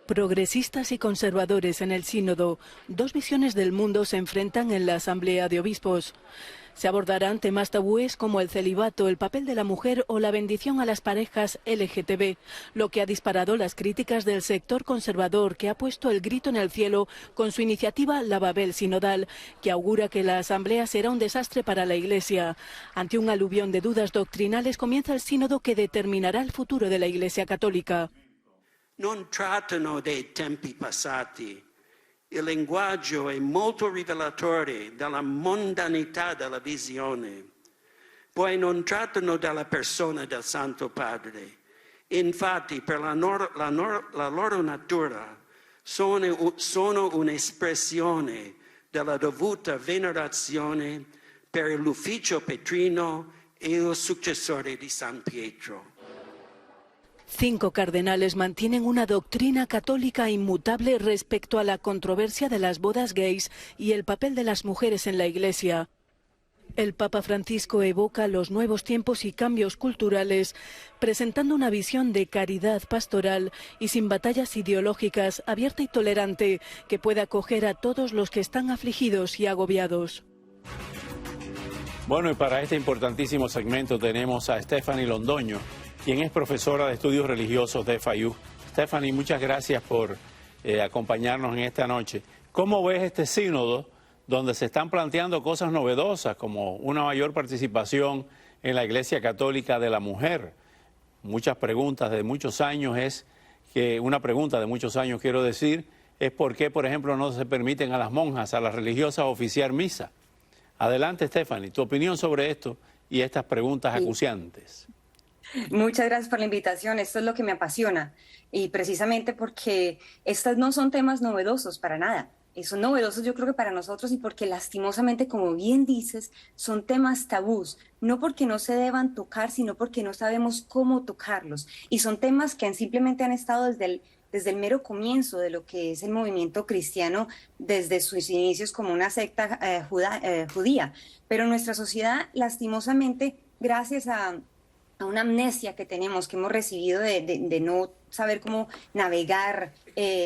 Progresistas y conservadores en el sínodo. Dos visiones del mundo se enfrentan en la Asamblea de Obispos. Se abordarán temas tabúes como el celibato, el papel de la mujer o la bendición a las parejas LGTB, lo que ha disparado las críticas del sector conservador, que ha puesto el grito en el cielo con su iniciativa La Babel Sinodal, que augura que la Asamblea será un desastre para la Iglesia. Ante un aluvión de dudas doctrinales comienza el sínodo que determinará el futuro de la Iglesia católica. Non trattano dei tempi passati. Il linguaggio è molto rivelatore della mondanità della visione. Poi non trattano della persona del Santo Padre. Infatti, per la loro natura, sono un'espressione della dovuta venerazione per l'ufficio petrino e il successore di San Pietro. 5 cardenales mantienen una doctrina católica inmutable respecto a la controversia de las bodas gays y el papel de las mujeres en la Iglesia. El Papa Francisco evoca los nuevos tiempos y cambios culturales, presentando una visión de caridad pastoral y sin batallas ideológicas, abierta y tolerante, que pueda acoger a todos los que están afligidos y agobiados. Bueno, y para este importantísimo segmento tenemos a Stephanie Londoño, quien es profesora de estudios religiosos de FIU. Stephanie, muchas gracias por acompañarnos en esta noche. ¿Cómo ves este sínodo donde se están planteando cosas novedosas como una mayor participación en la Iglesia Católica de la mujer? Muchas preguntas de muchos años es por qué, por ejemplo, no se permiten a las monjas, a las religiosas oficiar misa. Adelante, Stephanie, tu opinión sobre esto y estas preguntas acuciantes. Muchas gracias por la invitación. Esto es lo que me apasiona y precisamente porque estos no son temas novedosos para nada. Son novedosos yo creo que para nosotros y porque lastimosamente, como bien dices, son temas tabús, no porque no se deban tocar, sino porque no sabemos cómo tocarlos. Y son temas que simplemente han estado desde el mero comienzo de lo que es el movimiento cristiano, desde sus inicios como una secta judía. Pero nuestra sociedad, lastimosamente, gracias a una amnesia que tenemos, que hemos recibido de no saber cómo navegar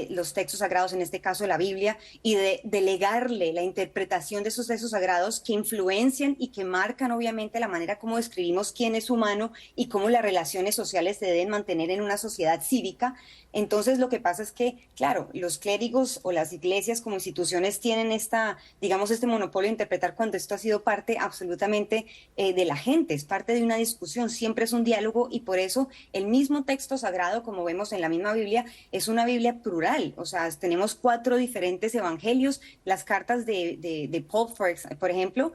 los textos sagrados, en este caso la Biblia, y de delegarle la interpretación de esos textos sagrados que influencian y que marcan obviamente la manera como describimos quién es humano y cómo las relaciones sociales se deben mantener en una sociedad cívica. Entonces lo que pasa es que, claro, los clérigos o las iglesias como instituciones tienen este monopolio de interpretar cuando esto ha sido parte absolutamente de la gente, es parte de una discusión, siempre es un diálogo y por eso el mismo texto sagrado, como vemos en la misma Biblia, es una Biblia plural, o sea, tenemos 4 diferentes evangelios. Las cartas de Paul, por ejemplo,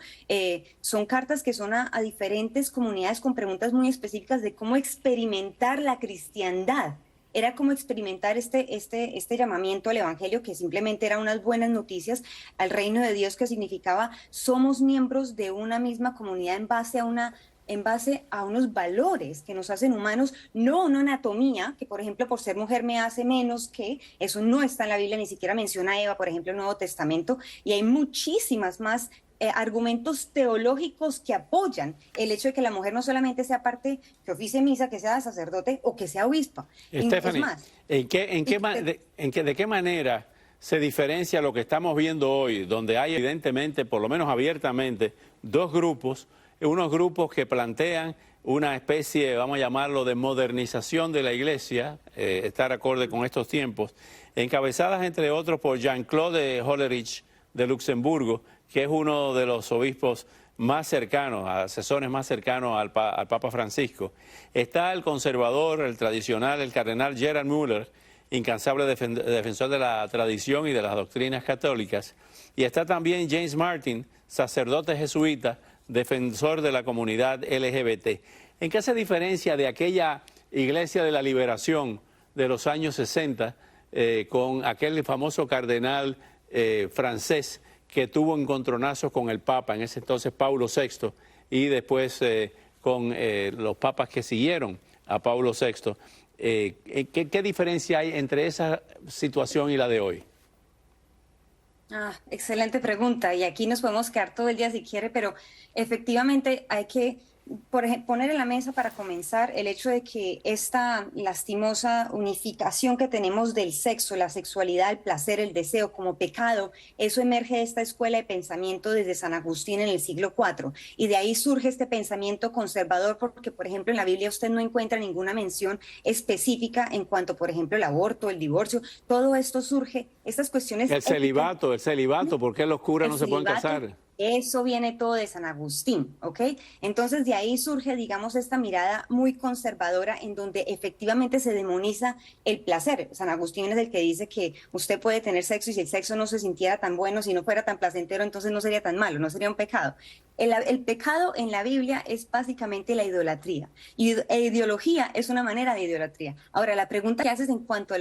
son cartas que son a diferentes comunidades con preguntas muy específicas de cómo experimentar la cristiandad. Era como experimentar este llamamiento al evangelio, que simplemente era unas buenas noticias al reino de Dios, que significaba somos miembros de una misma comunidad en base a unos valores que nos hacen humanos, no una anatomía, que por ejemplo por ser mujer me hace menos que, eso no está en la Biblia, ni siquiera menciona a Eva, por ejemplo, en el Nuevo Testamento, y hay muchísimas más argumentos teológicos que apoyan el hecho de que la mujer no solamente sea parte, que oficie misa, que sea sacerdote o que sea obispa. Stephanie, ¿de qué manera se diferencia lo que estamos viendo hoy, donde hay evidentemente, por lo menos abiertamente, dos grupos, unos grupos que plantean una especie, vamos a llamarlo, de modernización de la Iglesia, estar acorde con estos tiempos, encabezadas entre otros por Jean-Claude Hollerich de Luxemburgo, que es uno de los obispos más cercanos, asesores más cercanos al Papa Francisco. Está el conservador, el tradicional, el cardenal Gerhard Müller, incansable defensor de la tradición y de las doctrinas católicas. Y está también James Martin, sacerdote jesuita, defensor de la comunidad LGBT. ¿En qué se diferencia de aquella Iglesia de la Liberación de los años 60 con aquel famoso cardenal francés que tuvo encontronazos con el Papa, en ese entonces Paulo VI, y después con los papas que siguieron a Paulo VI? ¿Qué diferencia hay entre esa situación y la de hoy? Excelente pregunta, y aquí nos podemos quedar todo el día si quiere, pero efectivamente hay que por ejemplo, poner en la mesa para comenzar el hecho de que esta lastimosa unificación que tenemos del sexo, la sexualidad, el placer, el deseo como pecado, eso emerge de esta escuela de pensamiento desde San Agustín en el siglo IV. Y de ahí surge este pensamiento conservador porque, por ejemplo, en la Biblia usted no encuentra ninguna mención específica en cuanto, por ejemplo, el aborto, el divorcio. Todo esto surge, estas cuestiones... El celibato, ¿por qué los curas no se pueden casar? Eso viene todo de San Agustín, ¿ok? Entonces de ahí surge, digamos, esta mirada muy conservadora en donde efectivamente se demoniza el placer. San Agustín es el que dice que usted puede tener sexo y si el sexo no se sintiera tan bueno, si no fuera tan placentero, entonces no sería tan malo, no sería un pecado. El pecado en la Biblia es básicamente la idolatría. Y ideología es una manera de idolatría. Ahora, la pregunta que haces en cuanto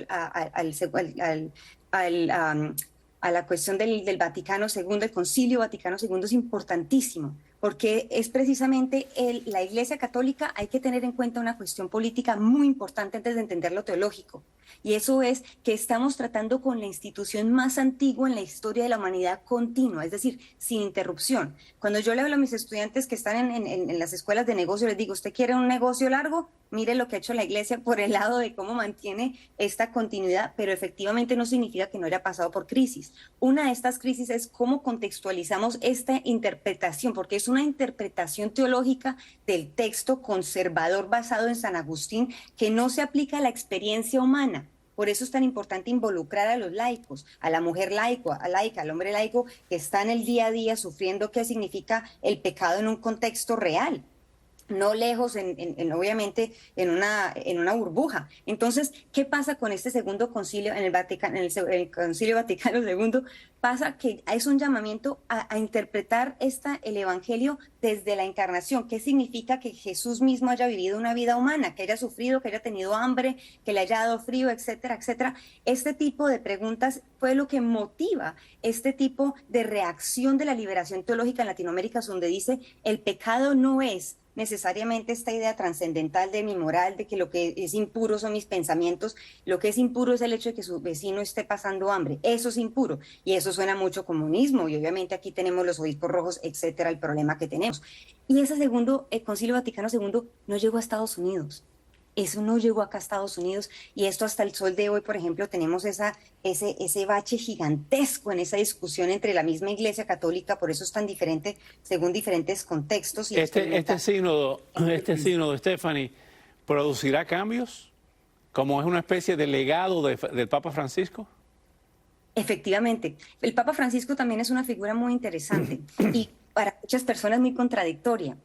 a la cuestión del Vaticano II, el Concilio Vaticano II es importantísimo, porque es precisamente la Iglesia Católica, hay que tener en cuenta una cuestión política muy importante antes de entender lo teológico, y eso es que estamos tratando con la institución más antigua en la historia de la humanidad continua, es decir, sin interrupción. Cuando yo le hablo a mis estudiantes que están en las escuelas de negocio, les digo, ¿usted quiere un negocio largo? Mire lo que ha hecho la Iglesia por el lado de cómo mantiene esta continuidad, pero efectivamente no significa que no haya pasado por crisis. Una de estas crisis es cómo contextualizamos esta interpretación, porque es una interpretación teológica del texto conservador basado en San Agustín que no se aplica a la experiencia humana. Por eso es tan importante involucrar a los laicos, a la mujer laica, al hombre laico que está en el día a día sufriendo qué significa el pecado en un contexto real, no lejos, obviamente, en una burbuja. Entonces, ¿qué pasa con este segundo concilio en el Vaticano, el Concilio Vaticano II? Pasa que es un llamamiento a interpretar el Evangelio desde la encarnación. ¿Qué significa que Jesús mismo haya vivido una vida humana, que haya sufrido, que haya tenido hambre, que le haya dado frío, etcétera, etcétera? Este tipo de preguntas fue lo que motiva este tipo de reacción de la liberación teológica en Latinoamérica, donde dice, el pecado no es necesariamente esta idea trascendental de mi moral, de que lo que es impuro son mis pensamientos, lo que es impuro es el hecho de que su vecino esté pasando hambre, eso es impuro, y eso suena mucho a comunismo, y obviamente aquí tenemos los obispos rojos, etcétera, el problema que tenemos. Y ese segundo, el Concilio Vaticano II no llegó a Estados Unidos. Eso no llegó acá a Estados Unidos y esto hasta el sol de hoy, por ejemplo, tenemos ese bache gigantesco en esa discusión entre la misma Iglesia Católica, por eso es tan diferente según diferentes contextos. Y este sínodo, Stephanie, ¿producirá cambios? ¿Como es una especie de legado del Papa Francisco? Efectivamente. El Papa Francisco también es una figura muy interesante y para muchas personas muy contradictoria.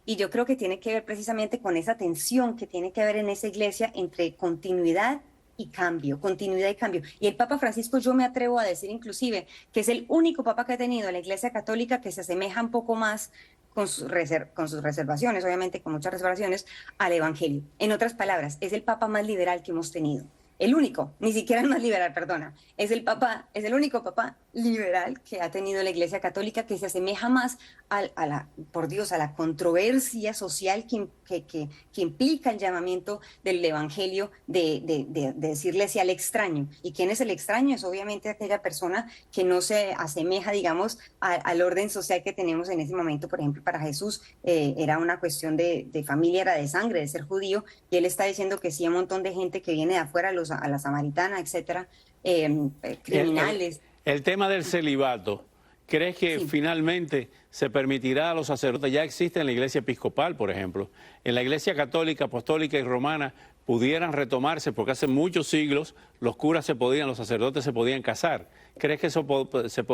Y yo creo que tiene que ver precisamente con esa tensión que tiene que haber en esa iglesia entre continuidad y cambio, continuidad y cambio. Y el Papa Francisco, yo me atrevo a decir inclusive que es el único papa que ha tenido la Iglesia Católica que se asemeja un poco más con sus reservaciones, obviamente con muchas reservaciones, al Evangelio. En otras palabras, es el papa más liberal que hemos tenido. El único, ni siquiera el más liberal, perdona, es el único papa liberal que ha tenido la Iglesia Católica que se asemeja más a la controversia social que implica el llamamiento del Evangelio de decirle sí al extraño. ¿Y quién es el extraño? Es obviamente aquella persona que no se asemeja, digamos, al orden social que tenemos en ese momento. Por ejemplo, para Jesús era una cuestión de familia, era de sangre, de ser judío, y él está diciendo que sí a un montón de gente que viene de afuera, a la samaritana, etcétera, criminales. El tema del celibato, ¿crees que finalmente se permitirá a los sacerdotes? Ya existe en la Iglesia Episcopal, por ejemplo. En la Iglesia Católica, Apostólica y Romana pudieran retomarse, porque hace muchos siglos los curas los sacerdotes se podían casar. ¿Crees que eso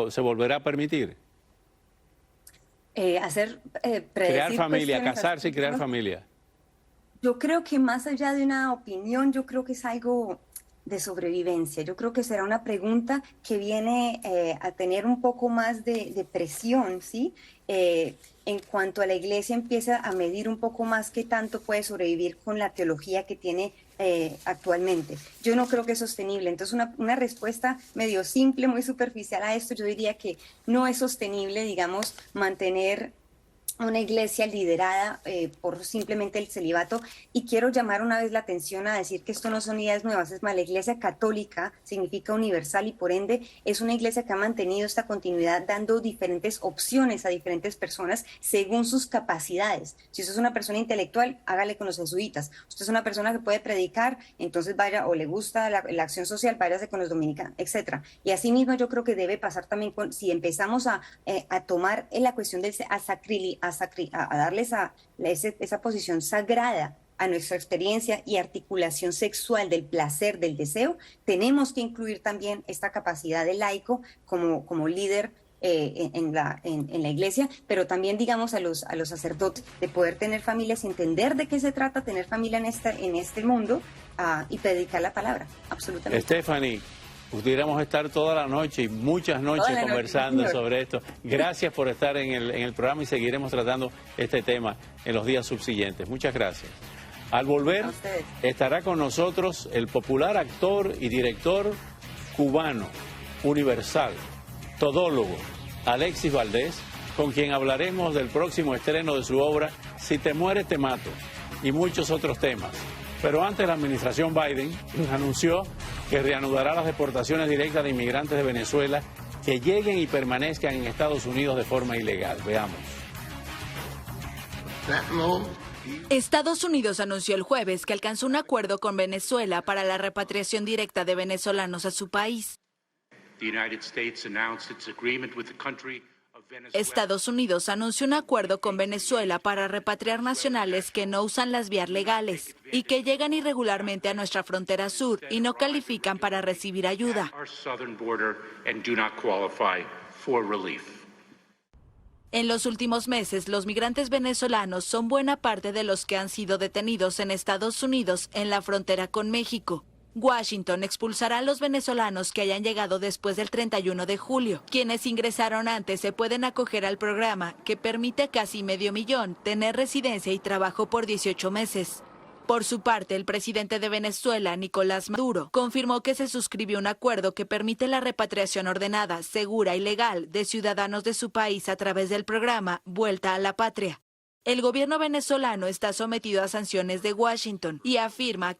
se volverá a permitir? Crear familia, casarse y crear familia. Yo creo que más allá de una opinión, yo creo que es algo de sobrevivencia. Yo creo que será una pregunta que viene a tener un poco más de presión, ¿sí? En cuanto a la Iglesia empieza a medir un poco más qué tanto puede sobrevivir con la teología que tiene actualmente. Yo no creo que es sostenible. Entonces, una respuesta medio simple, muy superficial a esto, yo diría que no es sostenible, digamos, mantener una iglesia liderada por simplemente el celibato, y quiero llamar una vez la atención a decir que esto no son ideas nuevas, es más, la iglesia católica significa universal y por ende es una iglesia que ha mantenido esta continuidad dando diferentes opciones a diferentes personas según sus capacidades. Si usted es una persona intelectual, hágale con los jesuitas. Usted es una persona que puede predicar, entonces vaya, o le gusta la acción social, váyase con los dominicanos, etcétera. Y así mismo yo creo que debe pasar también con, si empezamos a tomar la cuestión del a darles esa posición sagrada a nuestra experiencia y articulación sexual del placer, del deseo, tenemos que incluir también esta capacidad del laico como líder en la iglesia, pero también, digamos, a los sacerdotes de poder tener familias, entender de qué se trata tener familia en este mundo y predicar la palabra, absolutamente. Stephanie, pudiéramos estar toda la noche y muchas noches conversando sobre esto. Gracias por estar en el programa y seguiremos tratando este tema en los días subsiguientes. Muchas gracias. Al volver estará con nosotros el popular actor y director cubano, universal, todólogo, Alexis Valdés, con quien hablaremos del próximo estreno de su obra Si te mueres te mato y muchos otros temas. Pero antes la administración Biden anunció que reanudará las deportaciones directas de inmigrantes de Venezuela que lleguen y permanezcan en Estados Unidos de forma ilegal. Veamos. Estados Unidos anunció el jueves que alcanzó un acuerdo con Venezuela para la repatriación directa de venezolanos a su país. Estados Unidos anunció un acuerdo con Venezuela para repatriar nacionales que no usan las vías legales y que llegan irregularmente a nuestra frontera sur y no califican para recibir ayuda. En los últimos meses, los migrantes venezolanos son buena parte de los que han sido detenidos en Estados Unidos en la frontera con México. Washington expulsará a los venezolanos que hayan llegado después del 31 de julio. Quienes ingresaron antes se pueden acoger al programa, que permite a casi 500,000 tener residencia y trabajo por 18 meses. Por su parte, el presidente de Venezuela, Nicolás Maduro, confirmó que se suscribió un acuerdo que permite la repatriación ordenada, segura y legal de ciudadanos de su país a través del programa Vuelta a la Patria. El gobierno venezolano está sometido a sanciones de Washington y afirma que